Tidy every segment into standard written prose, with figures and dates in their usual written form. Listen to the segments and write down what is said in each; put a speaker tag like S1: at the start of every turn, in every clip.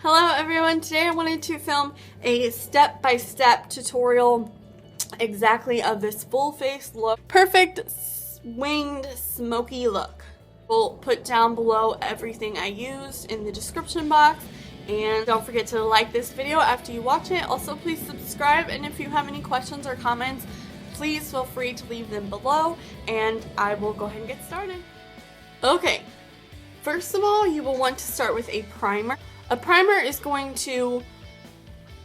S1: Hello everyone, today I wanted to film a step-by-step tutorial exactly of this full face look. Perfect winged smoky look. We'll put down below everything I used in the description box, and don't forget to like this video after you watch it. Also please subscribe, and if you have any questions or comments, please feel free to leave them below and I will go ahead and get started. Okay, first of all you will want to start with a primer. A primer is going to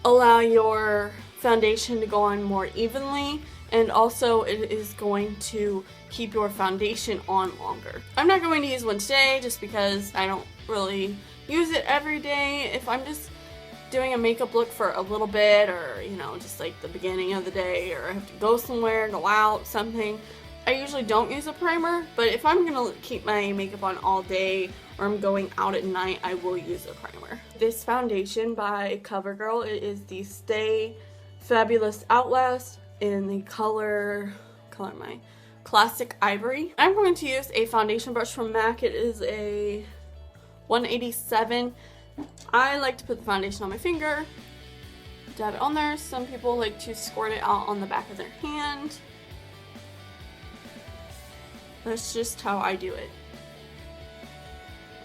S1: allow your foundation to go on more evenly, and also it is going to keep your foundation on longer. I'm not going to use one today just because I don't really use it every day. If I'm just doing a makeup look for a little bit, or you know, just like the beginning of the day, or I have to go somewhere, go out, something, I usually don't use a primer. But if I'm gonna keep my makeup on all day or I'm going out at night, I will use a primer. This foundation by Covergirl, it is the Stay Fabulous Outlast in the color my Classic Ivory. I'm going to use a foundation brush from MAC. It is a 187. I like to put the foundation on my finger, dab it on there. Some people like to squirt it out on the back of their hand. That's just how I do it.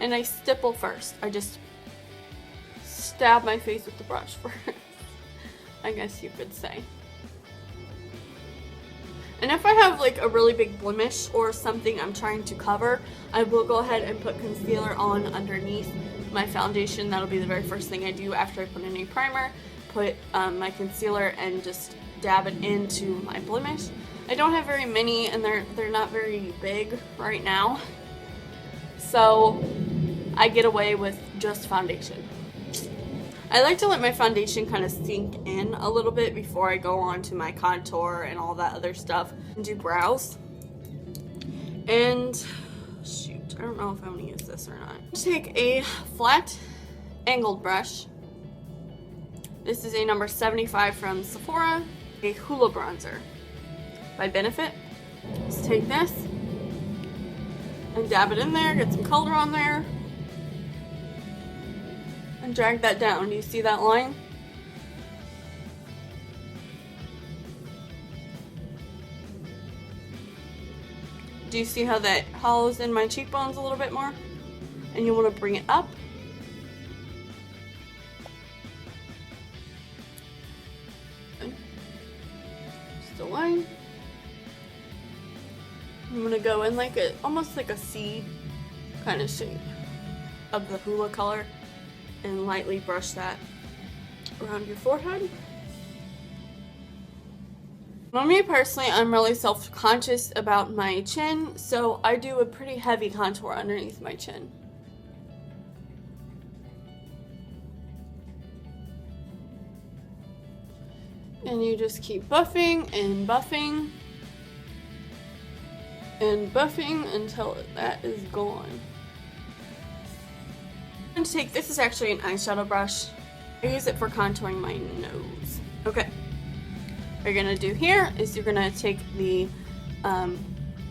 S1: And I stipple first. I just stab my face with the brush first, I guess you could say. And if I have like a really big blemish or something I'm trying to cover, I will go ahead and put concealer on underneath my foundation. That'll be the very first thing I do after I put in a primer. Put my concealer and just dab it into my blemish. I don't have very many, and they're not very big right now, so I get away with just foundation. I like to let my foundation kind of sink in a little bit before I go on to my contour and all that other stuff and do brows. And shoot, I don't know if I'm gonna use this or not. Take a flat angled brush. This is a number 75 from Sephora, a Hoolah bronzer by Benefit. Just take this and dab it in there, get some color on there, and drag that down. Do you see that line? Do you see how that hollows in my cheekbones a little bit more? And you want to bring it up. Just a line. I'm going to go in like almost like a C kind of shape of the Hoolah color and lightly brush that around your forehead. For me personally, I'm really self-conscious about my chin, so I do a pretty heavy contour underneath my chin. And you just keep buffing and buffing and buffing until that is gone. I'm going to take, this is actually an eyeshadow brush. I use it for contouring my nose. Okay. What you're going to do here is you're going to take the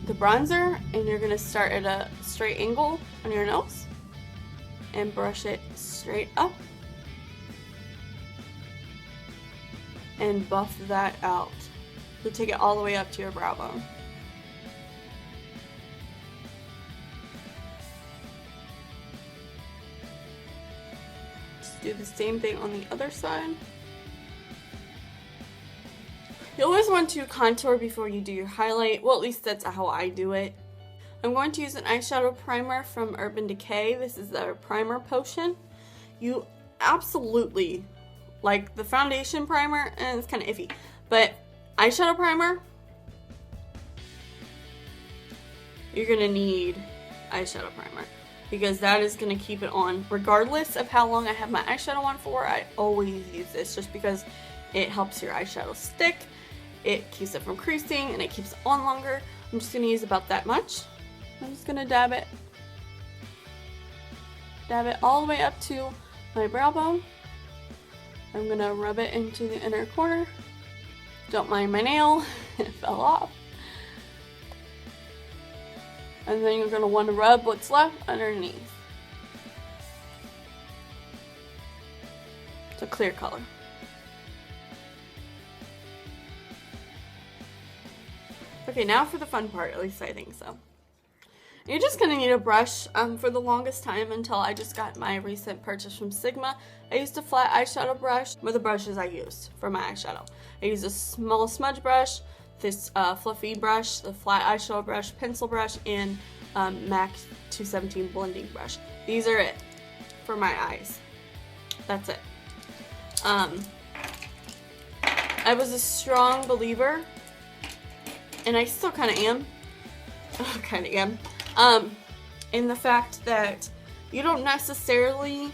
S1: bronzer and you're going to start at a straight angle on your nose and brush it straight up and buff that out. So take it all the way up to your brow bone. Do the same thing on the other side. You always want to contour before you do your highlight. Well, at least that's how I do it. I'm going to use an eyeshadow primer from Urban Decay. This is their primer potion. You absolutely, like the foundation primer, and it's kind of iffy, but eyeshadow primer, you're gonna need eyeshadow primer, because that is going to keep it on regardless of how long I have my eyeshadow on for. I always use this just because it helps your eyeshadow stick, it keeps it from creasing, and it keeps it on longer. I'm just going to use about that much. I'm just going to dab it all the way up to my brow bone. I'm going to rub it into the inner corner. Don't mind my nail, it fell off. And then you're going to want to rub what's left underneath. the clear color. Okay, now for the fun part, at least I think so. You're just gonna need a brush. For the longest time, until I just got my recent purchase from Sigma, I used a flat eyeshadow brush. What are the brushes I used for my eyeshadow? I used a small smudge brush, this fluffy brush, the flat eyeshadow brush, pencil brush, and MAC 217 blending brush. These are it for my eyes. That's it. I was a strong believer, and I still kind of am. In the fact that you don't necessarily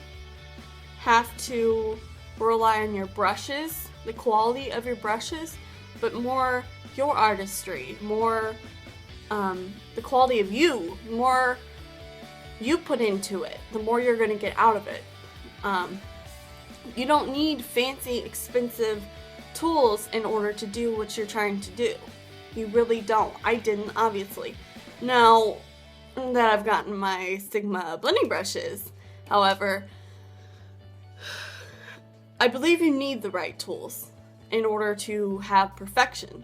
S1: have to rely on your brushes, the quality of your brushes, but more your artistry, more the quality of you, more you put into it, the more you're going to get out of it. You don't need fancy, expensive tools in order to do what you're trying to do. You really don't. I didn't, obviously. Now that I've gotten my Sigma blending brushes, however, I believe you need the right tools in order to have perfection.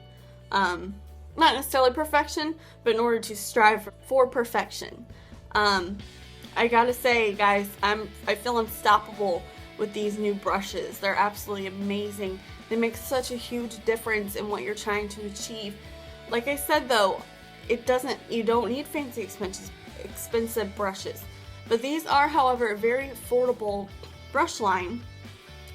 S1: Not necessarily perfection, but in order to strive for perfection. I gotta say, guys, I feel unstoppable with these new brushes. They're absolutely amazing. They make such a huge difference in what you're trying to achieve. Like I said though, you don't need fancy expensive brushes. But these are, however, a very affordable brush line.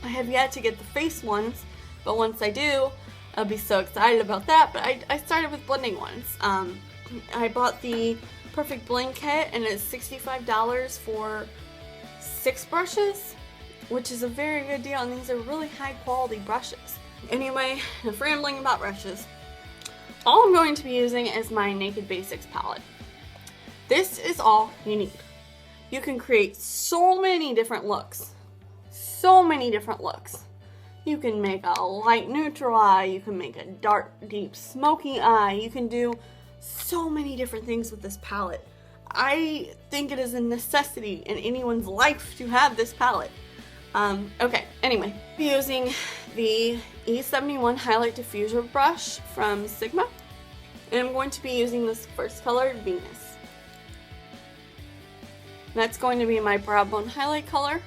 S1: I have yet to get the face ones, but once I do, I'll be so excited about that. But I started with blending ones. I bought the Perfect Blend Kit, and it's $65 for 6 brushes, which is a very good deal, and these are really high quality brushes. Anyway, enough rambling about brushes. All I'm going to be using is my Naked Basics palette. This is all you need. You can create so many different looks. So many different looks. You can make a light neutral eye, you can make a dark, deep, smoky eye, you can do so many different things with this palette. I think it is a necessity in anyone's life to have this palette. Okay, anyway, I'm using the E71 Highlight Diffuser brush from Sigma, and I'm going to be using this first color, Venus. That's going to be my brow bone highlight color.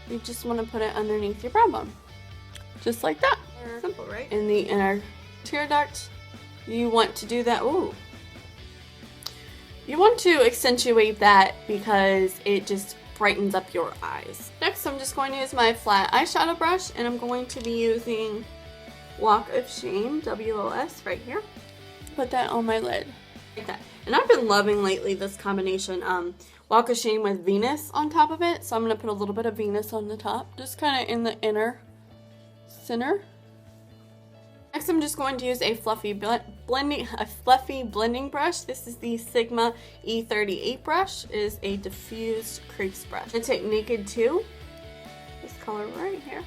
S1: You just want to put it underneath your brow bone, just like that. Simple, right? In the inner tear duct, you want to do that. Ooh. You want to accentuate that because it just brightens up your eyes. Next, I'm just going to use my flat eyeshadow brush, and I'm going to be using Walk of Shame, WOS, right here. Put that on my lid, like that. And I've been loving lately this combination, Walk of Shame with Venus on top of it. So I'm going to put a little bit of Venus on the top, just kind of in the inner center. Next, I'm just going to use a fluffy blending brush. This is the Sigma E38 brush. It is a diffused crease brush. I'm going to take Naked 2, this color right here,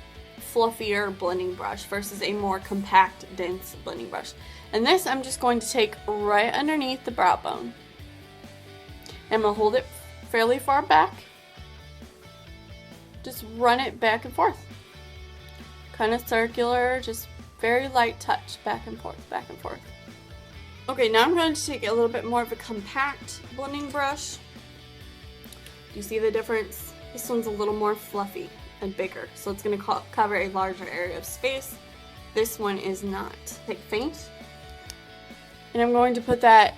S1: fluffier blending brush versus a more compact, dense blending brush. And this I'm just going to take right underneath the brow bone. I'm going to hold it fairly far back. Just run it back and forth. Kind of circular, just very light touch, back and forth, back and forth. Okay, now I'm going to take a little bit more of a compact blending brush. Do you see the difference? This one's a little more fluffy and bigger, so it's going to cover a larger area of space. This one is not. Take Faint, and I'm going to put that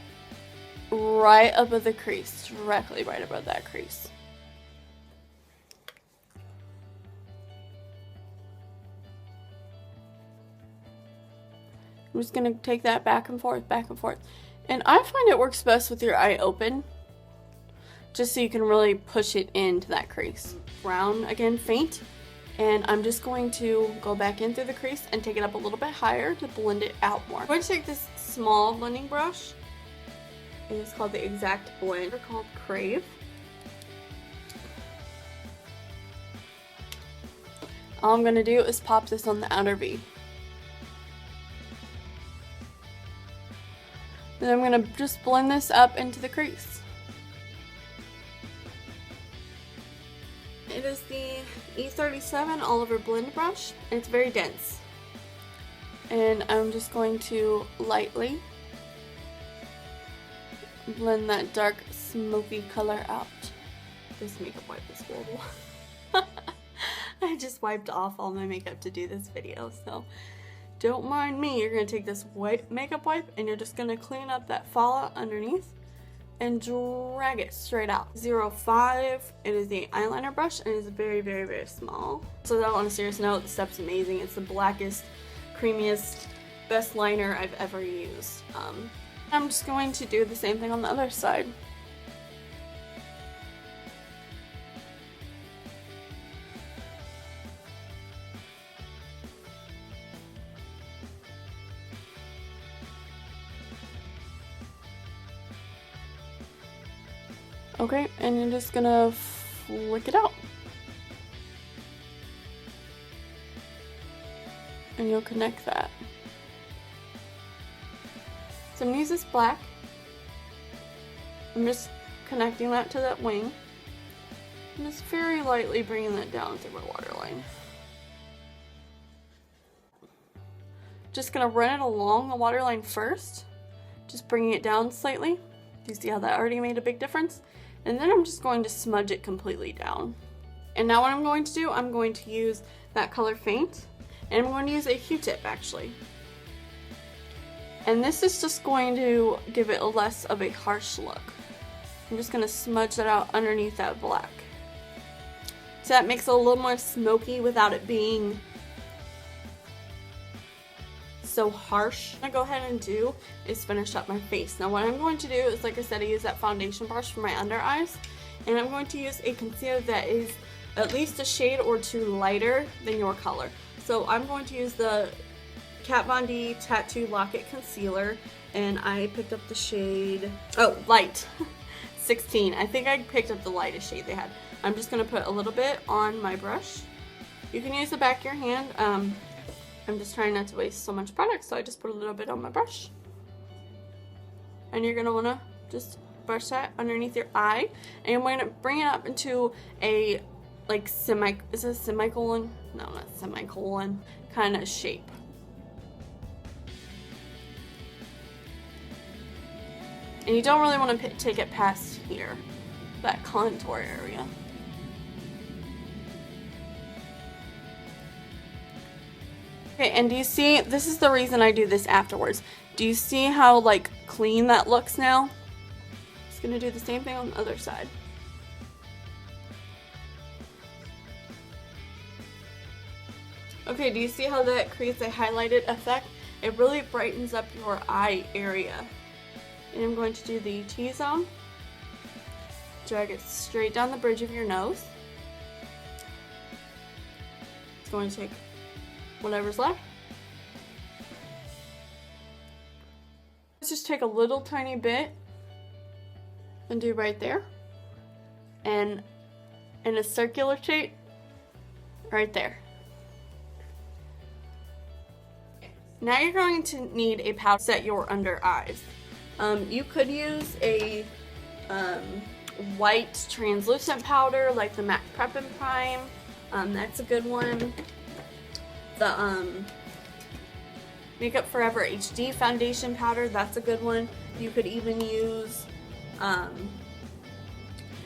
S1: right above the crease, directly right above that crease. I'm just going to take that back and forth, and I find it works best with your eye open, just so you can really push it into that crease. Brown, again, Faint, and I'm just going to go back in through the crease and take it up a little bit higher to blend it out more. I'm going to take this small blending brush, and it's called the Exact Blend, it's called Crave. All I'm going to do is pop this on the outer V. Then I'm going to just blend this up into the crease. It is the E37 Oliver Blend Brush, and it's very dense. And I'm just going to lightly blend that dark smoky color out. This makeup wipe is horrible. I just wiped off all my makeup to do this video, so don't mind me. You're going to take this white makeup wipe and you're just going to clean up that fallout underneath and drag it straight out. 05, it is the eyeliner brush and it is very, very, very small. So though, on a serious note, the step's amazing. It's the blackest, creamiest, best liner I've ever used. I'm just going to do the same thing on the other side. Okay, and you're just gonna flick it out. And you'll connect that. So I'm gonna use this black. I'm just connecting that to that wing. And just very lightly bringing that down through my waterline. Just gonna run it along the waterline first. Just bringing it down slightly. Do you see how that already made a big difference? And then I'm just going to smudge it completely down. And now what I'm going to do, I'm going to use that color Faint. And I'm going to use a Q-tip actually. And this is just going to give it less of a harsh look. I'm just going to smudge that out underneath that black. So that makes it a little more smoky without it being so harsh. What I'm going to go ahead and do is finish up my face. Now what I'm going to do is, like I said, I use that foundation brush for my under eyes, and I'm going to use a concealer that is at least a shade or two lighter than your color. So I'm going to use the Kat Von D Tattoo Lock-It Concealer, and I picked up the shade, oh, light, 16. I think I picked up the lightest shade they had. I'm just going to put a little bit on my brush. You can use the back of your hand. I'm just trying not to waste so much product, so I just put a little bit on my brush. And you're going to want to just brush that underneath your eye. And you're going to bring it up into a, like, is it a semicolon? No, not semicolon kind of shape. And you don't really want to take it past here, that contour area. Okay, and do you see, this is the reason I do this afterwards. Do you see how, like, clean that looks now? Just gonna do the same thing on the other side. Okay, do you see how that creates a highlighted effect? It really brightens up your eye area. And I'm going to do the T-zone. Drag it straight down the bridge of your nose. It's going to take whatever's left. Let's just take a little tiny bit and do right there. And in a circular shape, right there. Now you're going to need a powder to set your under eyes. You could use a white translucent powder like the MAC Prep and Prime. That's a good one. The Makeup Forever HD foundation powder, that's a good one. You could even use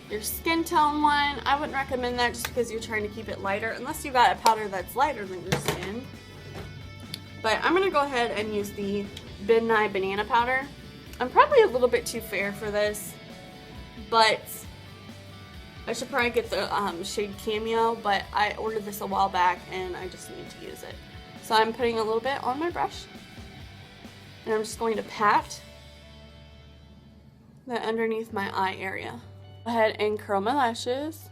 S1: your skin tone one. I wouldn't recommend that just because you're trying to keep it lighter, unless you got a powder that's lighter than your skin. But I'm going to go ahead and use the Midnight Banana powder. I'm probably a little bit too fair for this, but I should probably get the shade Cameo, but I ordered this a while back and I just need to use it. So I'm putting a little bit on my brush, and I'm just going to pat that underneath my eye area. Go ahead and curl my lashes.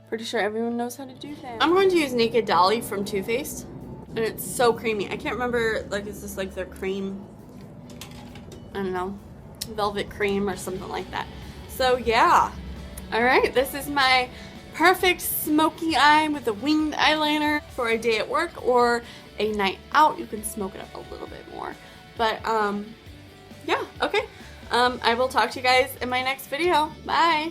S1: Pretty sure everyone knows how to do that. I'm going to use Naked Dolly from Too Faced, and it's so creamy. I can't remember, like, is this like their cream? I don't know, velvet cream or something like that. So yeah. Alright, this is my perfect smoky eye with a winged eyeliner for a day at work or a night out. You can smoke it up a little bit more. But, yeah, okay. I will talk to you guys in my next video. Bye!